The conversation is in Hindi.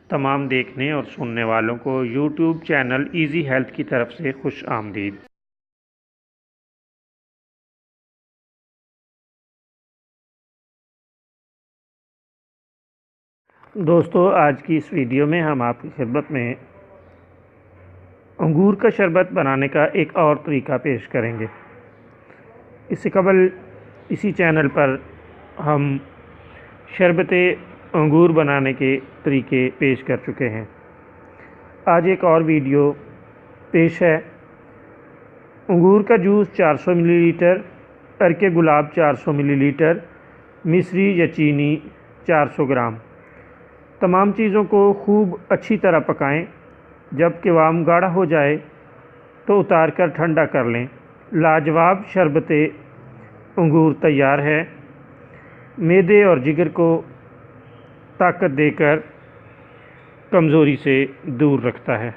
तमाम देखने और सुनने वालों को यूट्यूब चैनल इजी हेल्थ की तरफ से खुश आमदीद। दोस्तों, आज की इस वीडियो में हम आपकी खिदमत में अंगूर का शरबत बनाने का एक और तरीका पेश करेंगे। इससे कबल इसी चैनल पर हम शरबत अंगूर बनाने के तरीके पेश कर चुके हैं। आज एक और वीडियो पेश है। अंगूर का जूस 400 मिलीलीटर, अर्के गुलाब 400 मिलीलीटर, मिश्री या चीनी 400 ग्राम। तमाम चीज़ों को खूब अच्छी तरह पकाएं। जब क़िवाम गाढ़ा हो जाए तो उतार कर ठंडा कर लें। लाजवाब शरबत अंगूर तैयार है। मैदे और जिगर को ताकत देकर कमज़ोरी से दूर रखता है।